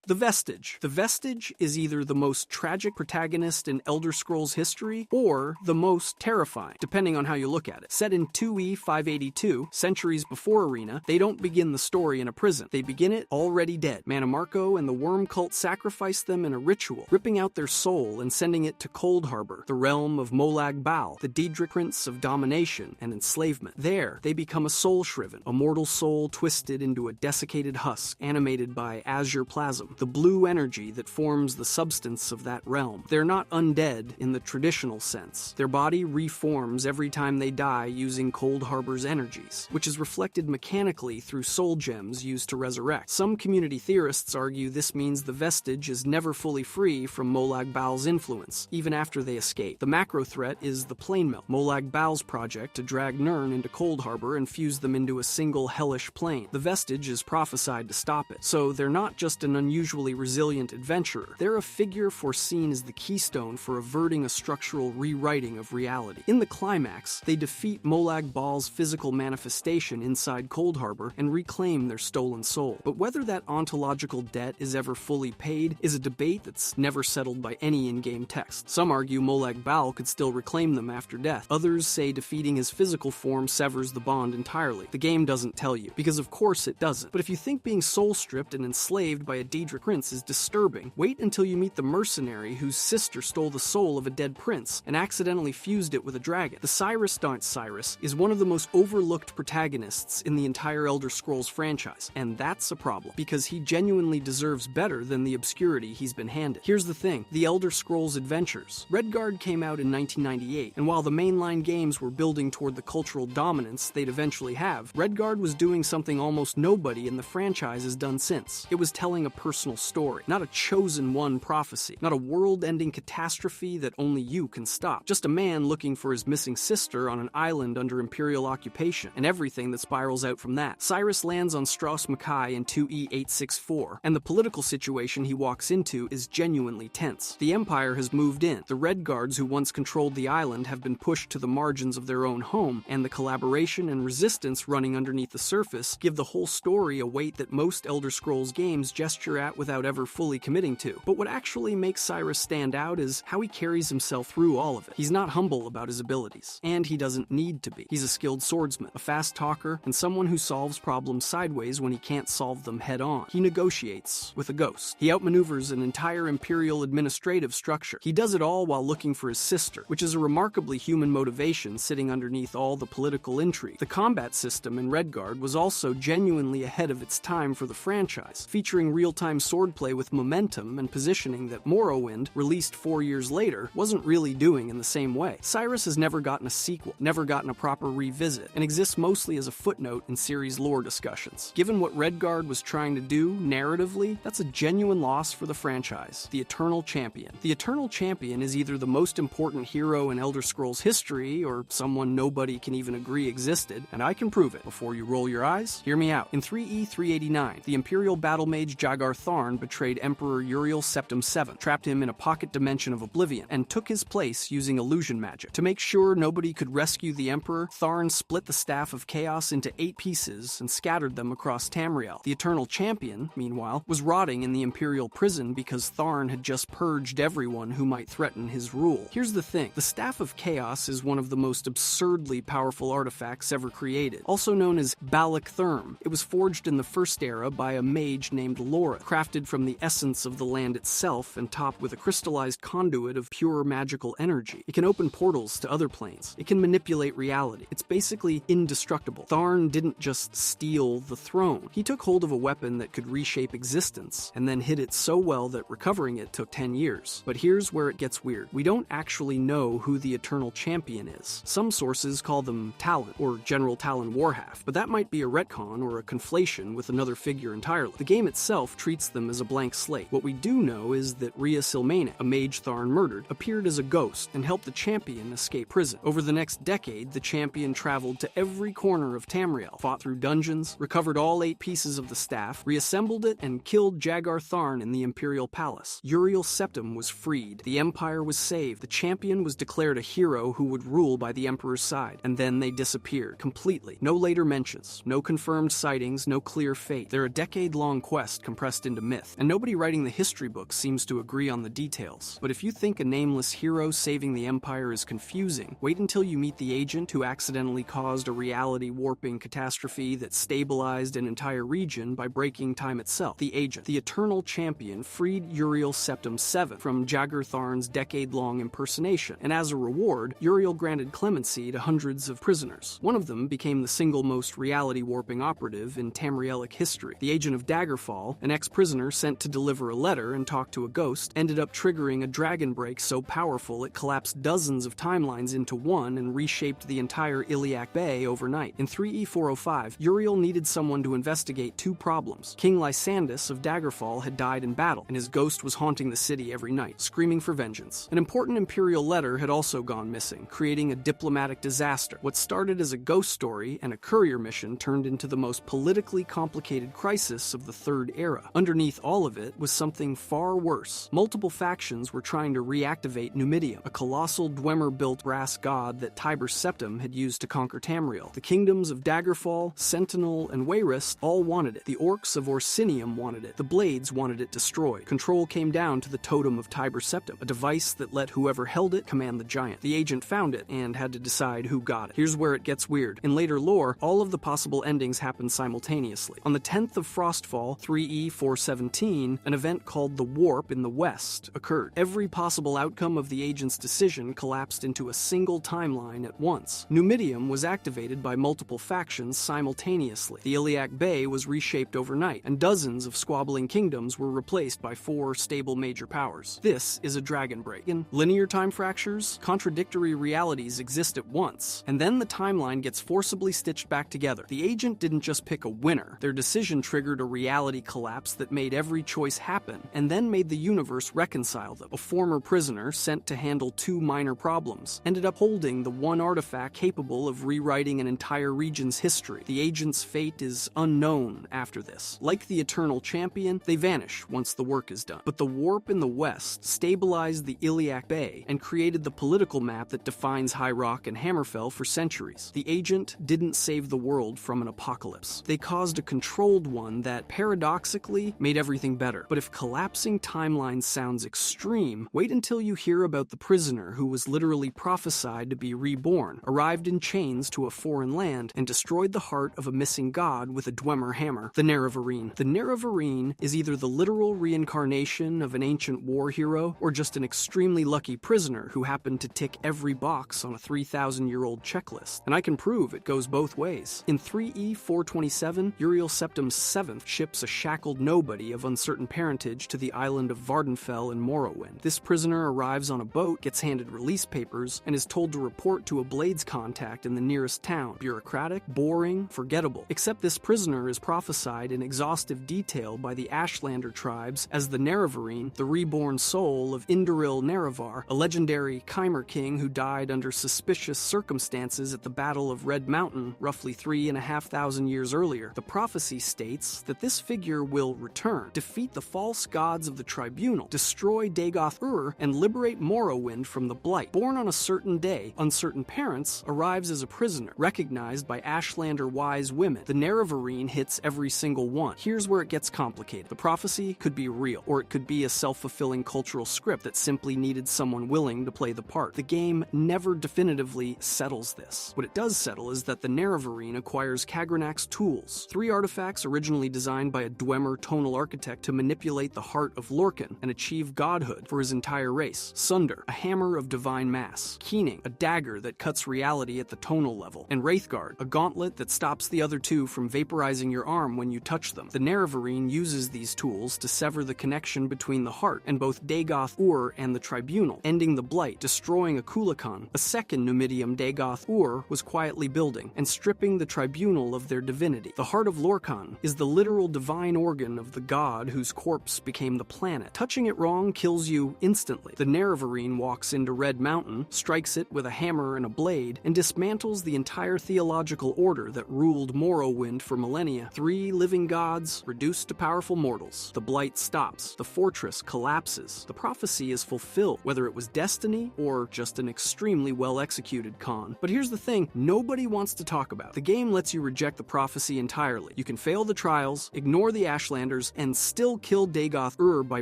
The Vestige. The Vestige is either the most tragic protagonist in Elder Scrolls history or the most terrifying, depending on how you look at it. Set in 2E 582, centuries before Arena, they don't begin the story in a prison. They begin it already dead. Mannimarco and the Worm Cult sacrifice them in a ritual, ripping out their soul and sending it to Coldharbour, the realm of Molag Bal, the Daedric prince of domination and enslavement. There, they become a soul shriven, a mortal soul twisted into a desiccated husk, animated by azure plasm, the blue energy that forms the substance of that realm. They're not undead in the traditional sense. Their body reforms every time they die using Coldharbour's energies, which is reflected mechanically through soul gems used to resurrect. Some community theorists argue this means the Vestige is never fully free from Molag Bal's influence, even after they escape. The macro threat is the Planemelt, Molag Bal's project to drag Nirn into Coldharbour and fuse them into a single hellish plane. The Vestige is prophesied to stop it, so they're not just an unusually resilient adventurer. They're a figure foreseen as the keystone for averting a structural rewriting of reality. In the climax, they defeat Molag Bal's physical manifestation inside Coldharbour and reclaim their stolen soul. But whether that ontological debt is ever fully paid is a debate that's never settled by any in-game text. Some argue Molag Bal could still reclaim them after death. Others say defeating his physical form severs the bond entirely. The game doesn't tell you, because of course it doesn't. But if you think being soul-stripped and enslaved by a Daedric prince is disturbing, wait until you meet the mercenary whose sister stole the soul of a dead prince and accidentally fused it with a dragon. The Cyrus Darn Cyrus is one of the most overlooked protagonists in the entire Elder Scrolls franchise, and that's a problem, because he genuinely deserves better than the obscurity he's been handed. Here's the thing, the Elder Scrolls Adventures. Redguard came out in 1998, and while the mainline games were building toward the cultural dominance they'd eventually have, Redguard was doing something almost nobody in the franchise has done since. It was telling a personal story, not a chosen one prophecy, not a world-ending catastrophe that only you can stop. Just a man looking for his missing sister on an island under Imperial occupation, and everything that spirals out from that. Cyrus lands on Stros M'Kai in 2E864, and the political situation he walks into is genuinely tense. The Empire has moved in. The Redguards who once controlled the island have been pushed to the margins of their own home, and the collaboration and resistance running underneath the surface give the whole story a weight that most Elder Scrolls games gesture at without ever fully committing to. But what actually makes Cyrus stand out is how he carries himself through all of it. He's not humble about his abilities, and he doesn't need to be. He's a skilled swordsman, a fast talker, and someone who solves problems sideways when he can't solve them head-on. He negotiates with a ghost. He outmaneuvers an entire Imperial administrative structure. He does it all while looking for his sister, which is a remarkably human motivation sitting underneath all the political intrigue. The combat system in Redguard was also genuinely ahead of its time for the franchise, featuring real-time swordplay with momentum and positioning that Morrowind, released 4 years later, wasn't really doing in the same way. Cyrus has never gotten a sequel, never gotten a proper revisit, and exists mostly as a footnote in series lore discussions. Given what Redguard was trying to do narratively, that's a genuine loss for the franchise. The Eternal Champion. The Eternal Champion is either the most important hero in Elder Scrolls history, or someone nobody can even agree existed, and I can prove it. Before you roll your eyes, hear me out. In 3E389, the Imperial battle mage Jagar Tharn betrayed Emperor Uriel Septim VII, trapped him in a pocket dimension of oblivion, and took his place using illusion magic. To make sure nobody could rescue the Emperor, Tharn split the Staff of Chaos into 8 pieces and scattered them across Tamriel. The Eternal Champion, meanwhile, was rotting in the Imperial prison because Tharn had just purged everyone who might threaten his rule. Here's the thing, the Staff of Chaos is one of the most absurdly powerful artifacts ever created, also known as Balak Therm. It was forged in the First Era by a mage named Laura, crafted from the essence of the land itself and topped with a crystallized conduit of pure magical energy. It can open portals to other planes. It can manipulate reality. It's basically indestructible. Tharn didn't just steal the throne. He took hold of a weapon that could reshape existence, and then hid it so well that recovering it took 10 years. But here's where it gets weird. We don't actually know who the Eternal Champion is. Some sources call them Talon, or General Talon Warhalf, but that might be a retcon or a conflation with another figure entirely. The game itself treats them as a blank slate. What we do know is that Rhea Silmanic, a mage Tharn murdered, appeared as a ghost and helped the champion escape prison. Over the next decade, the champion traveled to every corner of Tamriel, fought through dungeons, recovered all 8 pieces of the staff, reassembled it, and killed Jagar Tharn in the Imperial Palace. Uriel Septim was freed. The Empire was saved. The champion was declared a hero who would rule by the Emperor's side. And then they disappeared completely. No later mentions, no confirmed sightings, no clear fate. They're a decade-long quest compressed into a myth, and nobody writing the history books seems to agree on the details. But if you think a nameless hero saving the Empire is confusing, wait until you meet the agent who accidentally caused a reality-warping catastrophe that stabilized an entire region by breaking time itself. The agent, the Eternal Champion, freed Uriel Septim VII from Jagar Tharn's decade-long impersonation, and as a reward, Uriel granted clemency to hundreds of prisoners. One of them became the single most reality-warping operative in Tamrielic history. The agent of Daggerfall, an ex-prisoner sent to deliver a letter and talk to a ghost, ended up triggering a dragon break so powerful it collapsed dozens of timelines into one and reshaped the entire Iliac Bay overnight. In 3E405, Uriel needed someone to investigate two problems. King Lysandus of Daggerfall had died in battle, and his ghost was haunting the city every night, screaming for vengeance. An important Imperial letter had also gone missing, creating a diplomatic disaster. What started as a ghost story and a courier mission turned into the most politically complicated crisis of the Third Era. Underneath all of it was something far worse. Multiple factions were trying to reactivate Numidium, a colossal Dwemer-built brass god that Tiber Septim had used to conquer Tamriel. The kingdoms of Daggerfall, Sentinel, and Wayrest all wanted it. The orcs of Orsinium wanted it. The Blades wanted it destroyed. Control came down to the Totem of Tiber Septim, a device that let whoever held it command the giant. The agent found it and had to decide who got it. Here's where it gets weird. In later lore, all of the possible endings happen simultaneously. On the 10th of Frostfall, 3E417, an event called the Warp in the West occurred. Every possible outcome of the agent's decision collapsed into a single timeline at once. Numidium was activated by multiple factions simultaneously. The Iliac Bay was reshaped overnight, and dozens of squabbling kingdoms were replaced by 4 stable major powers. This is a dragon break. In linear time fractures, contradictory realities exist at once, and then the timeline gets forcibly stitched back together. The agent didn't just pick a winner. Their decision triggered a reality collapse that made every choice happen, and then made the universe reconcile them. A former prisoner sent to handle 2 minor problems ended up holding the one artifact capable of rewriting an entire region's history. The agent's fate is unknown after this. Like the Eternal Champion, they vanish once the work is done. But the warp in the West stabilized the Iliac Bay and created the political map that defines High Rock and Hammerfell for centuries. The agent didn't save the world from an apocalypse. They caused a controlled one that, paradoxically, made everything better. But if collapsing timelines sounds extreme, wait until you hear about the prisoner who was literally prophesied to be reborn, arrived in chains to a foreign land, and destroyed the heart of a missing god with a Dwemer hammer, the Nerevarine. The Nerevarine is either the literal reincarnation of an ancient war hero, or just an extremely lucky prisoner who happened to tick every box on a 3,000-year-old checklist. And I can prove it goes both ways. In 3E427, Uriel Septim VII ships a shackled nobody of uncertain parentage to the island of Vardenfell in Morrowind. This prisoner arrives on a boat, gets handed release papers, and is told to report to a Blades contact in the nearest town. Bureaucratic, boring, forgettable. Except this prisoner is prophesied in exhaustive detail by the Ashlander tribes as the Nerevarine, the reborn soul of Indoril Nerevar, a legendary Chimer king who died under suspicious circumstances at the Battle of Red Mountain roughly 3,500 years earlier. The prophecy states that this figure will return, defeat the false gods of the Tribunal, destroy Dagoth-Ur, and liberate Morrowind from the Blight. Born on a certain day, uncertain parents, arrives as a prisoner, recognized by Ashlander wise women. The Nerevarine hits every single one. Here's where it gets complicated. The prophecy could be real, or it could be a self-fulfilling cultural script that simply needed someone willing to play the part. The game never definitively settles this. What it does settle is that the Nerevarine acquires Kagranak's tools, 3 artifacts originally designed by a Dwemer tonal architect to manipulate the heart of Lorkhan and achieve godhood for his entire race. Sunder, a hammer of divine mass. Keening, a dagger that cuts reality at the tonal level. And Wraithguard, a gauntlet that stops the other 2 from vaporizing your arm when you touch them. The Nerevarine uses these tools to sever the connection between the heart and both Dagoth-Ur and the Tribunal, ending the Blight, destroying a Kulakan. A second Numidium Dagoth-Ur was quietly building and stripping the Tribunal of their divinity. The heart of Lorkhan is the literal divine organ of the god whose corpse became the planet. Touching it wrong kills you instantly. The Nerevarine walks into Red Mountain, strikes it with a hammer and a blade, and dismantles the entire theological order that ruled Morrowind for millennia. 3 living gods reduced to powerful mortals. The Blight stops. The fortress collapses. The prophecy is fulfilled, whether it was destiny or just an extremely well-executed con. But here's the thing nobody wants to talk about. The game lets you reject the prophecy entirely. You can fail the trials, ignore the Ashlanders, powers and still kill Dagoth-Ur by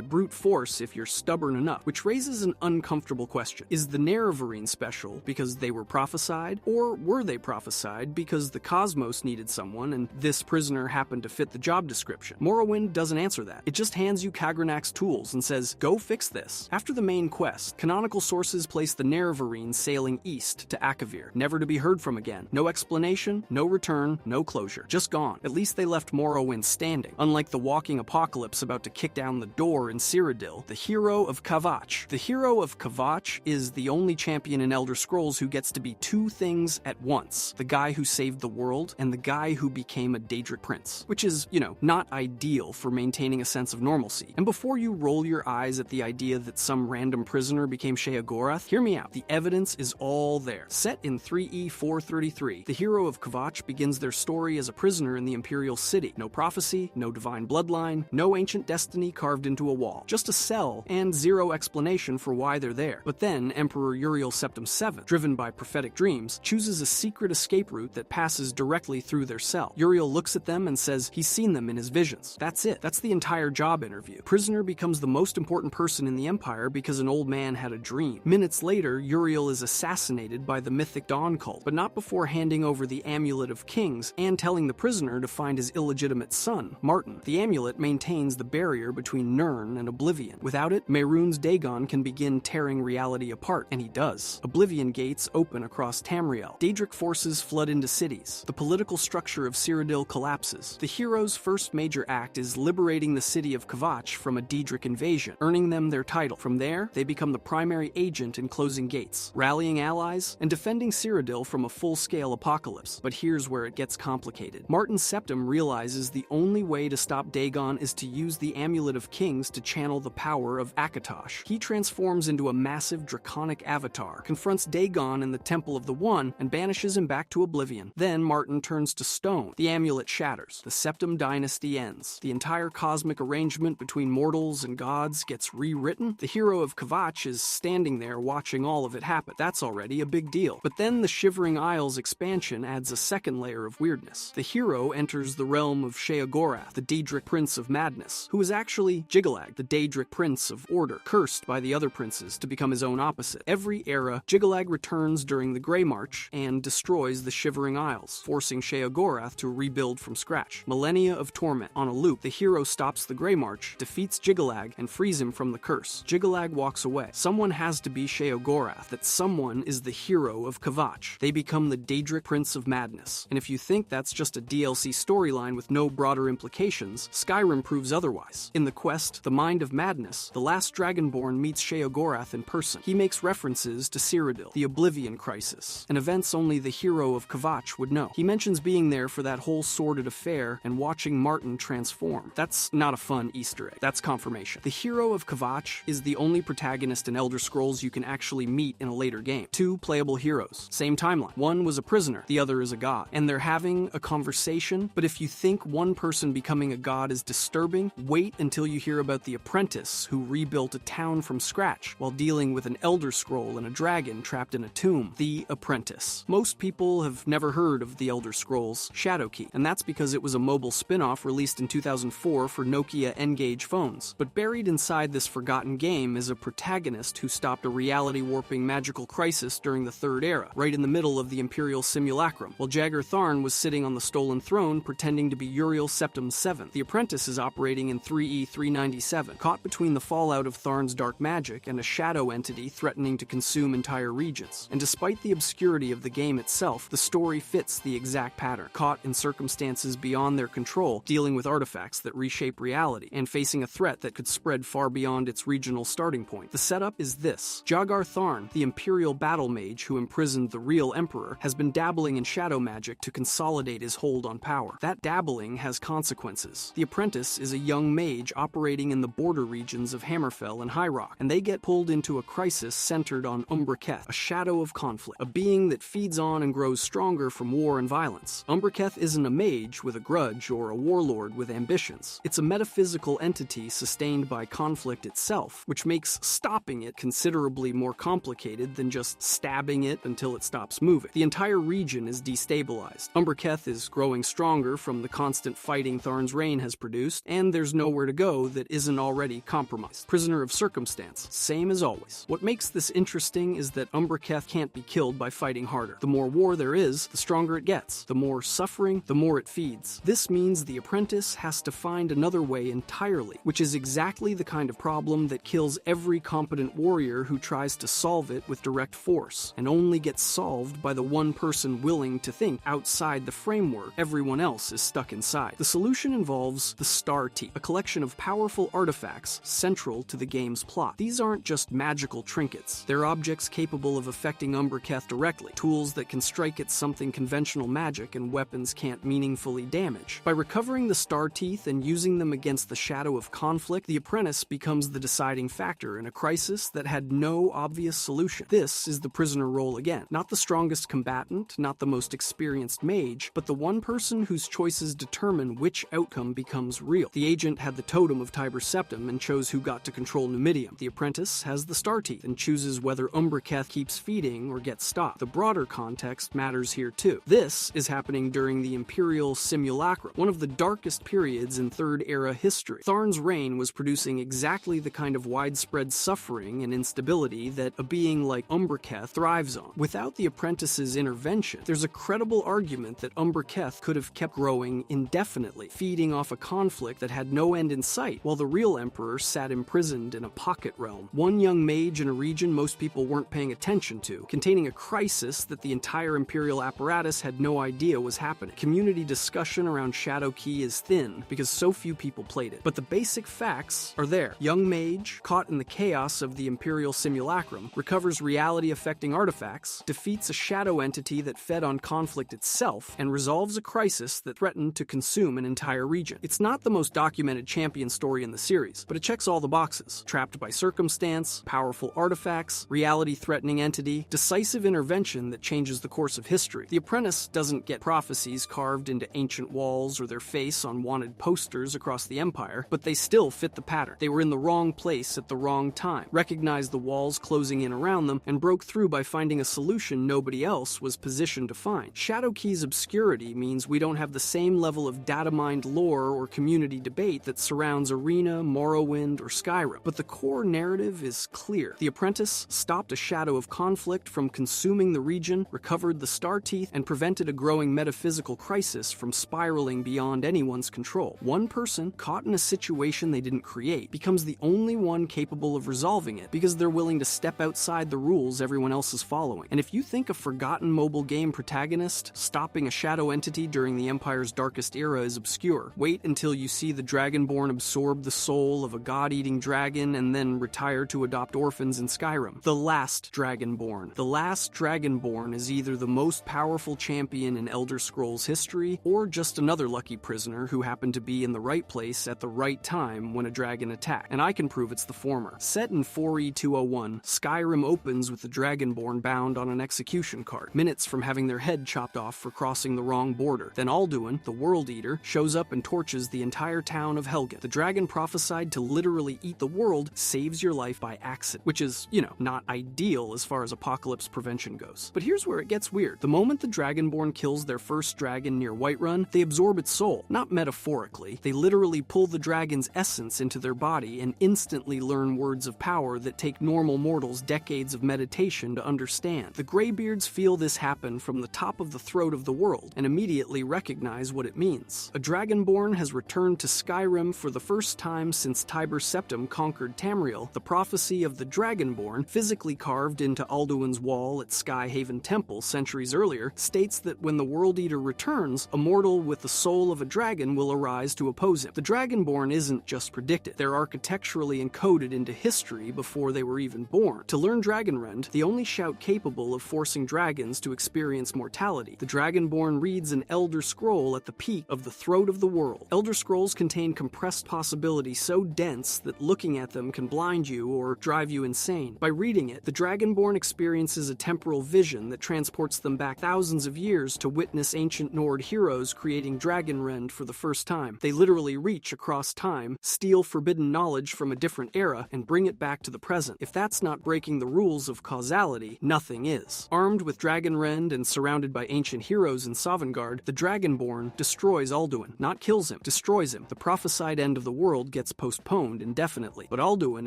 brute force if you're stubborn enough, which raises an uncomfortable question. Is the Nerevarine special because they were prophesied, or were they prophesied because the cosmos needed someone and this prisoner happened to fit the job description? Morrowind doesn't answer that. It just hands you Kagranak's tools and says, go fix this. After the main quest, canonical sources place the Nerevarine sailing east to Akavir, never to be heard from again. No explanation, no return, no closure. Just gone. At least they left Morrowind standing. Unlike the walking apocalypse about to kick down the door in Cyrodiil, the hero of Kvatch. The hero of Kvatch is the only champion in Elder Scrolls who gets to be two things at once. The guy who saved the world and the guy who became a Daedric prince. Which is, not ideal for maintaining a sense of normalcy. And before you roll your eyes at the idea that some random prisoner became Sheogorath, hear me out. The evidence is all there. Set in 3E 433, the hero of Kvatch begins their story as a prisoner in the Imperial City. No prophecy, no divine bloodline, no ancient destiny carved into a wall. Just a cell and zero explanation for why they're there. But then Emperor Uriel Septim VII, driven by prophetic dreams, chooses a secret escape route that passes directly through their cell. Uriel looks at them and says he's seen them in his visions. That's it. That's the entire job interview. Prisoner becomes the most important person in the Empire because an old man had a dream. Minutes later, Uriel is assassinated by the Mythic Dawn cult, but not before handing over the Amulet of Kings and telling the prisoner to find his illegitimate son, Martin. The amulet maintains the barrier between Nirn and Oblivion. Without it, Mehrunes Dagon can begin tearing reality apart, and he does. Oblivion gates open across Tamriel. Daedric forces flood into cities. The political structure of Cyrodiil collapses. The hero's first major act is liberating the city of Kvatch from a Daedric invasion, earning them their title. From there, they become the primary agent in closing gates, rallying allies, and defending Cyrodiil from a full-scale apocalypse. But here's where it gets complicated. Martin Septim realizes the only way to stop Dagon is to use the Amulet of Kings to channel the power of Akatosh. He transforms into a massive draconic avatar, confronts Dagon in the Temple of the One, and banishes him back to Oblivion. Then Martin turns to stone. The amulet shatters. The Septim dynasty ends. The entire cosmic arrangement between mortals and gods gets rewritten. The hero of Kvatch is standing there watching all of it happen. That's already a big deal. But then the Shivering Isles expansion adds a second layer of weirdness. The hero enters the realm of Sheogorath, the Daedric Prince of Madness, who is actually Jyggalag, the Daedric Prince of Order, cursed by the other princes to become his own opposite. Every era, Jyggalag returns during the Grey March and destroys the Shivering Isles, forcing Sheogorath to rebuild from scratch. Millennia of torment. On a loop, the hero stops the Grey March, defeats Jyggalag, and frees him from the curse. Jyggalag walks away. Someone has to be Sheogorath. That someone is the hero of Kvatch. They become the Daedric Prince of Madness. And if you think that's just a DLC storyline with no broader implications, Skyrim proves otherwise. In the quest, The Mind of Madness, the last Dragonborn meets Sheogorath in person. He makes references to Cyrodiil, the Oblivion Crisis, and events only the hero of Kvatch would know. He mentions being there for that whole sordid affair and watching Martin transform. That's not a fun Easter egg. That's confirmation. The hero of Kvatch is the only protagonist in Elder Scrolls you can actually meet in a later game. Two playable heroes. Same timeline. One was a prisoner, the other is a god. And they're having a conversation, but if you think one person becoming a god is disturbing, wait until you hear about the apprentice who rebuilt a town from scratch while dealing with an Elder Scroll and a dragon trapped in a tomb. The Apprentice. Most people have never heard of the Elder Scrolls Shadowkeep, and that's because it was a mobile spin-off released in 2004 for Nokia N-Gage phones. But buried inside this forgotten game is a protagonist who stopped a reality-warping magical crisis during the Third Era, right in the middle of the Imperial Simulacrum, while Jagger Tharn was sitting on the stolen throne pretending to be Uriel Septim VII. The Apprentice is operating in 3E 397, caught between the fallout of Tharn's dark magic and a shadow entity threatening to consume entire regions. And despite the obscurity of the game itself, the story fits the exact pattern. Caught in circumstances beyond their control, dealing with artifacts that reshape reality, and facing a threat that could spread far beyond its regional starting point. The setup is this. Jagger Tharn, the Imperial battle mage who imprisoned the real Emperor, has been dabbling in shadow magic to consolidate his hold on power. That dabbling has consequences. The Apprentice is a young mage operating in the border regions of Hammerfell and High Rock, and they get pulled into a crisis centered on Umbrakheth, a shadow of conflict, a being that feeds on and grows stronger from war and violence. Umbrakheth isn't a mage with a grudge or a warlord with ambitions. It's a metaphysical entity sustained by conflict itself, which makes stopping it considerably more complicated than just stabbing it until it stops moving. The entire region is destabilized. Umbrakheth is growing stronger from the constant fighting Tharn's reign has produced, introduced, and there's nowhere to go that isn't already compromised. Prisoner of circumstance, same as always. What makes this interesting is that Umbrakheth can't be killed by fighting harder. The more war there is, the stronger it gets. The more suffering, the more it feeds. This means the apprentice has to find another way entirely, which is exactly the kind of problem that kills every competent warrior who tries to solve it with direct force, and only gets solved by the one person willing to think outside the framework everyone else is stuck inside. The solution involves the Star Teeth, a collection of powerful artifacts central to the game's plot. These aren't just magical trinkets. They're objects capable of affecting Umbrakheth directly, tools that can strike at something conventional magic and weapons can't meaningfully damage. By recovering the Star Teeth and using them against the shadow of conflict, the apprentice becomes the deciding factor in a crisis that had no obvious solution. This is the prisoner role again. Not the strongest combatant, not the most experienced mage, but the one person whose choices determine which outcome becomes real. The agent had the totem of Tiber Septim and chose who got to control Numidium. The apprentice has the Star Teeth and chooses whether Umbrakheth keeps feeding or gets stopped. The broader context matters here too. This is happening during the Imperial Simulacrum, one of the darkest periods in Third Era history. Tharn's reign was producing exactly the kind of widespread suffering and instability that a being like Umbrakheth thrives on. Without the apprentice's intervention, there's a credible argument that Umbrakheth could have kept growing indefinitely, feeding off a conflict that had no end in sight, while the real emperor sat imprisoned in a pocket realm. One young mage in a region most people weren't paying attention to, containing a crisis that the entire imperial apparatus had no idea was happening. Community discussion around Shadowkey is thin because so few people played it, but the basic facts are there. Young mage, caught in the chaos of the Imperial Simulacrum, recovers reality-affecting artifacts, defeats a shadow entity that fed on conflict itself, and resolves a crisis that threatened to consume an entire region. It's not the most documented champion story in the series, but it checks all the boxes. Trapped by circumstance, powerful artifacts, reality-threatening entity, decisive intervention that changes the course of history. The apprentice doesn't get prophecies carved into ancient walls or their face on wanted posters across the Empire, but they still fit the pattern. They were in the wrong place at the wrong time, recognized the walls closing in around them, and broke through by finding a solution nobody else was positioned to find. Shadowkey's obscurity means we don't have the same level of data-mined lore or community debate that surrounds Arena, Morrowind, or Skyrim, but the core narrative is clear. The apprentice stopped a shadow of conflict from consuming the region, recovered the Star Teeth, and prevented a growing metaphysical crisis from spiraling beyond anyone's control. One person, caught in a situation they didn't create, becomes the only one capable of resolving it because they're willing to step outside the rules everyone else is following. And if you think a forgotten mobile game protagonist stopping a shadow entity during the Empire's darkest era is obscure, wait until you see the Dragonborn absorb the soul of a god-eating dragon and then retire to adopt orphans in Skyrim. The Last Dragonborn. The Last Dragonborn is either the most powerful champion in Elder Scrolls history, or just another lucky prisoner who happened to be in the right place at the right time when a dragon attacked. And I can prove it's the former. Set in 4E201, Skyrim opens with the Dragonborn bound on an execution cart, minutes from having their head chopped off for crossing the wrong border. Then Alduin, the World Eater, shows up and torches the entire town of Helgen. The dragon prophesied to literally eat the world saves your life by accident, which is, not ideal as far as apocalypse prevention goes. But here's where it gets weird. The moment the Dragonborn kills their first dragon near Whiterun, they absorb its soul. Not metaphorically, they literally pull the dragon's essence into their body and instantly learn words of power that take normal mortals decades of meditation to understand. The Greybeards feel this happen from the top of the throat of the world and immediately recognize what it means. A Dragonborn has returned to Skyrim for the first time since Tiber Septim conquered Tamriel. The prophecy of the Dragonborn, physically carved into Alduin's wall at Skyhaven Temple centuries earlier, states that when the World Eater returns, a mortal with the soul of a dragon will arise to oppose him. The Dragonborn isn't just predicted. They're architecturally encoded into history before they were even born. To learn Dragonrend, the only shout capable of forcing dragons to experience mortality, the Dragonborn reads an Elder Scroll at the peak of the throat of the world. Elder Scrolls contain compressed possibility so dense that looking at them can blind you or drive you insane. By reading it, the Dragonborn experiences a temporal vision that transports them back thousands of years to witness ancient Nord heroes creating Dragonrend for the first time. They literally reach across time, steal forbidden knowledge from a different era, and bring it back to the present. If that's not breaking the rules of causality, nothing is. Armed with Dragonrend and surrounded by ancient heroes in Sovngarde, the Dragonborn destroys Alduin. Not kills him, destroys him. The prophesied end of the world gets postponed indefinitely. But Alduin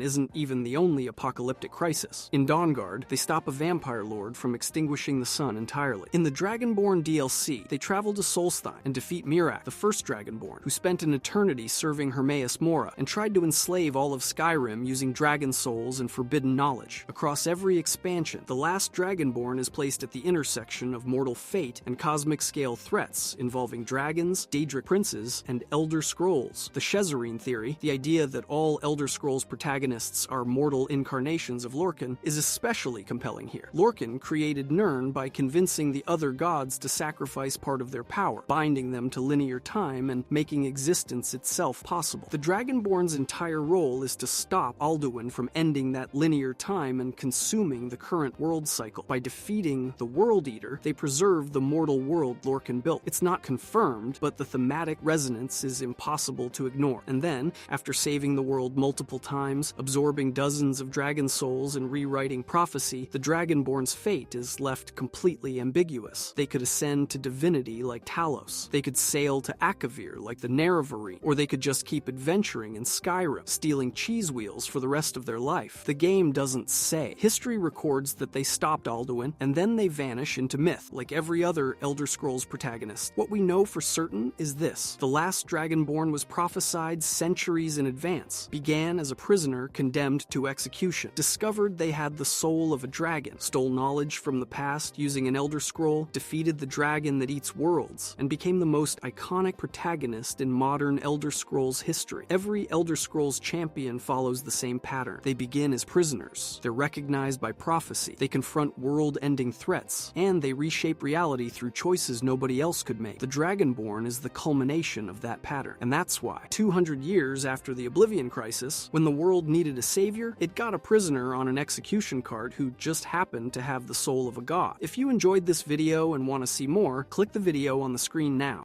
isn't even the only apocalyptic crisis. In Dawnguard, they stop a vampire lord from extinguishing the sun entirely. In the Dragonborn DLC, they travel to Solstheim and defeat Miraak, the first Dragonborn, who spent an eternity serving Hermaeus Mora and tried to enslave all of Skyrim using dragon souls and forbidden knowledge. Across every expansion, the last Dragonborn is placed at the intersection of mortal fate and cosmic-scale threats involving dragons, Daedric princes, and Elder Scrolls. The Shezarene theory, the idea that all Elder Scrolls protagonists are mortal incarnations of Lorkhan, is especially compelling here. Lorkhan created Nirn by convincing the other gods to sacrifice part of their power, binding them to linear time and making existence itself possible. The Dragonborn's entire role is to stop Alduin from ending that linear time and consuming the current world cycle. By defeating the World Eater, they preserve the mortal world Lorkhan built. It's not confirmed, but the thematic resonance is impossible to ignore. And then, after saving the world multiple times, absorbing dozens of dragon souls and rewriting prophecy, the Dragonborn's fate is left completely ambiguous. They could ascend to divinity like Talos. They could sail to Akavir like the Nerevarine, or they could just keep adventuring in Skyrim, stealing cheese wheels for the rest of their life. The game doesn't say. History records that they stopped Alduin, and then they vanish into myth, like every other Elder Scrolls protagonist. What we know for certain is this: the last Dragonborn was prophesied centuries in advance, began as a prisoner condemned to execution, discovered they had the soul of a dragon, stole knowledge from the past using an Elder Scroll, defeated the dragon that eats worlds, and became the most iconic protagonist in modern Elder Scrolls history. Every Elder Scrolls champion follows the same pattern. They begin as prisoners, they're recognized by prophecy, they confront world-ending threats, and they reshape reality through choices nobody else could make. The Dragonborn is the culmination of that pattern, and that's why, 200 years after the Oblivion Crisis, when the world needed a savior, it got a prisoner on an execution cart who just happened to have the soul of a god. If you enjoyed this video and want to see more, click the video on the screen now.